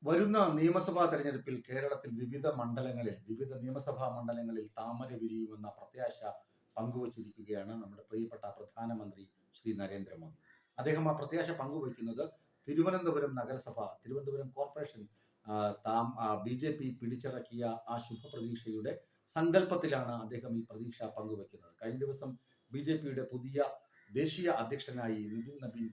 വരുന്ന നിയമസഭാ തെരഞ്ഞെടുപ്പിൽ കേരളത്തിൽ വിവിധ നിയമസഭാ മണ്ഡലങ്ങളിൽ താമര വിരിയുമെന്ന പ്രത്യാശ പങ്കുവച്ചിരിക്കുകയാണ് നമ്മുടെ പ്രിയപ്പെട്ട പ്രധാനമന്ത്രി ശ്രീ നരേന്ദ്രമോദി. അദ്ദേഹം ആ പ്രത്യാശ പങ്കുവയ്ക്കുന്നത് തിരുവനന്തപുരം കോർപ്പറേഷൻ BJP പിടിച്ചടക്കിയ ആ ശുഭപ്രതീക്ഷയുടെ സങ്കല്പത്തിലാണ് അദ്ദേഹം ഈ പ്രതീക്ഷ പങ്കുവയ്ക്കുന്നത്. കഴിഞ്ഞ ദിവസം BJPയുടെ പുതിയ ദേശീയ അധ്യക്ഷനായി നിതിൻ നബീൻ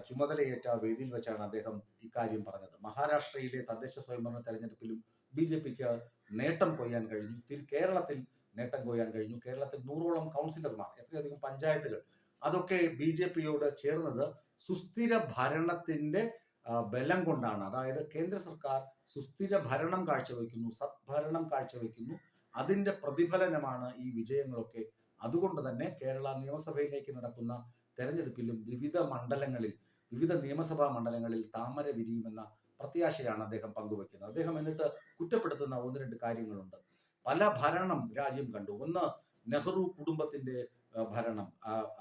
ചുമതലയേറ്റ വേദിയിൽ വെച്ചാണ് അദ്ദേഹം ഇക്കാര്യം പറഞ്ഞത്. മഹാരാഷ്ട്രയിലെ തദ്ദേശ സ്വയംഭരണ തെരഞ്ഞെടുപ്പിലും BJPക്ക് നേട്ടം കൊയ്യാൻ കഴിഞ്ഞു. കേരളത്തിൽ നേട്ടം കൊയ്യാൻ കഴിഞ്ഞു. കേരളത്തിൽ 100ഓളം കൗൺസിലർമാർ, എത്രയധികം പഞ്ചായത്തുകൾ, അതൊക്കെ BJPയോട് ചേർന്നത് സുസ്ഥിര ഭരണത്തിന്റെ ബലം കൊണ്ടാണ്. അതായത് കേന്ദ്ര സർക്കാർ സുസ്ഥിര ഭരണം കാഴ്ചവെക്കുന്നു, സദ്ഭരണം കാഴ്ചവെക്കുന്നു. അതിന്റെ പ്രതിഫലനമാണ് ഈ വിജയങ്ങളൊക്കെ. അതുകൊണ്ട് തന്നെ കേരള നിയമസഭയിലേക്ക് നടക്കുന്ന തെരഞ്ഞെടുപ്പിലും വിവിധ നിയമസഭാ മണ്ഡലങ്ങളിൽ താമര വിരിയുമെന്ന പ്രത്യാശയാണ് അദ്ദേഹം പങ്കുവെക്കുന്നത്. അദ്ദേഹം എന്നിട്ട് കുറ്റപ്പെടുത്തുന്ന ഒന്ന് രണ്ട് കാര്യങ്ങളുണ്ട്. പല ഭരണം രാജ്യം കണ്ടു. ഒന്ന്, നെഹ്റു കുടുംബത്തിന്റെ ഭരണം,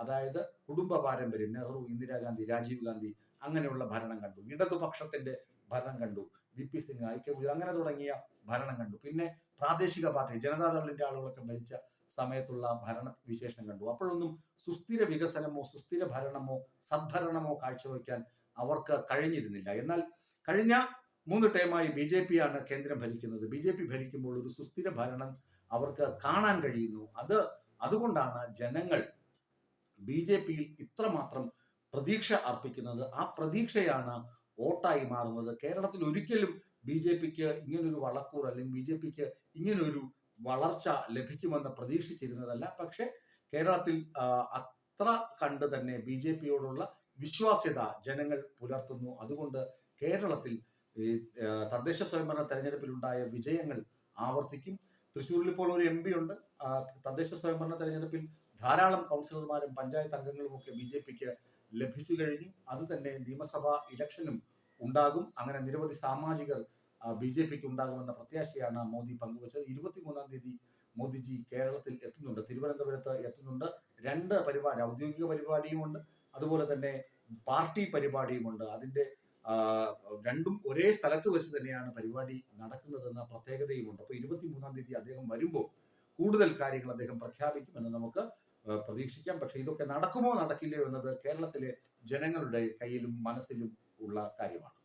അതായത് കുടുംബ പാരമ്പര്യം, നെഹ്റു, ഇന്ദിരാഗാന്ധി, രാജീവ് ഗാന്ധി, അങ്ങനെയുള്ള ഭരണം കണ്ടു. ഇടതുപക്ഷത്തിന്റെ ഭരണം കണ്ടു, VP സിംഗ്, അങ്ങനെ തുടങ്ങിയ ഭരണം കണ്ടു. പിന്നെ പ്രാദേശിക പാർട്ടി ജനതാദളിന്റെ ആളുകളൊക്കെ ഭരിച്ച സമയത്തുള്ള ഭരണ വിശേഷണം കണ്ടു. അപ്പോഴൊന്നും സുസ്ഥിര വികസനമോ സുസ്ഥിര ഭരണമോ സദ്ഭരണമോ കാഴ്ചവെക്കാൻ അവർക്ക് കഴിഞ്ഞിരുന്നില്ല. എന്നാൽ കഴിഞ്ഞ 3 ടേമായി BJP ആണ് കേന്ദ്രം ഭരിക്കുന്നത്. BJP ഭരിക്കുമ്പോൾ ഒരു സുസ്ഥിര ഭരണം അവർക്ക് കാണാൻ കഴിയുന്നു. അതുകൊണ്ടാണ് ജനങ്ങൾ BJPയിൽ ഇത്രമാത്രം പ്രതീക്ഷ അർപ്പിക്കുന്നത്. ആ പ്രതീക്ഷയാണ് വോട്ടായി മാറുന്നത്. കേരളത്തിൽ ഒരിക്കലും BJPക്ക് ഇങ്ങനൊരു വളക്കൂർ അല്ലെങ്കിൽ BJPക്ക് ഇങ്ങനൊരു വളർച്ച ലഭിക്കുമെന്ന് പ്രതീക്ഷിച്ചിരുന്നതല്ല. പക്ഷെ കേരളത്തിൽ അത്ര കണ്ട് തന്നെ BJPയോടുള്ള വിശ്വാസ്യത ജനങ്ങൾ പുലർത്തുന്നു. അതുകൊണ്ട് കേരളത്തിൽ തദ്ദേശ സ്വയംഭരണ തെരഞ്ഞെടുപ്പിലുണ്ടായ വിജയങ്ങൾ ആവർത്തിക്കും. തൃശ്ശൂരിൽ ഇപ്പോൾ ഒരു MP ഉണ്ട്. തദ്ദേശ സ്വയംഭരണ തെരഞ്ഞെടുപ്പിൽ ധാരാളം കൗൺസിലർമാരും പഞ്ചായത്ത് അംഗങ്ങളും ഒക്കെ BJPക്ക് ലഭിച്ചു കഴിഞ്ഞു. അത് തന്നെ നിയമസഭാ ഇലക്ഷനും ഉണ്ടാകും. അങ്ങനെ നിരവധി സാമാജികർ BJPക്ക് ഉണ്ടാകുമെന്ന പ്രത്യാശയാണ് മോദി പങ്കുവച്ചത്. 23-ാം തീയതി മോദിജി കേരളത്തിൽ എത്തുന്നുണ്ട്, തിരുവനന്തപുരത്ത് എത്തുന്നുണ്ട്. 2 പരിപാടി, ഔദ്യോഗിക പരിപാടിയുമുണ്ട്, അതുപോലെ തന്നെ പാർട്ടി പരിപാടിയുമുണ്ട്. അതിന്റെ രണ്ടും ഒരേ സ്ഥലത്ത് വെച്ച് തന്നെയാണ് പരിപാടി നടക്കുന്നതെന്ന പ്രത്യേകതയുമുണ്ട്. അപ്പോൾ 23-ാം തീയതി അദ്ദേഹം വരുമ്പോൾ കൂടുതൽ കാര്യങ്ങൾ അദ്ദേഹം പ്രഖ്യാപിക്കുമെന്ന് നമുക്ക് പ്രതീക്ഷിക്കാം. പക്ഷെ ഇതൊക്കെ നടക്കുമോ നടക്കില്ലയോ എന്നത് കേരളത്തിലെ ജനങ്ങളുടെ കയ്യിലും മനസ്സിലും ഉള്ള കാര്യമാണ്.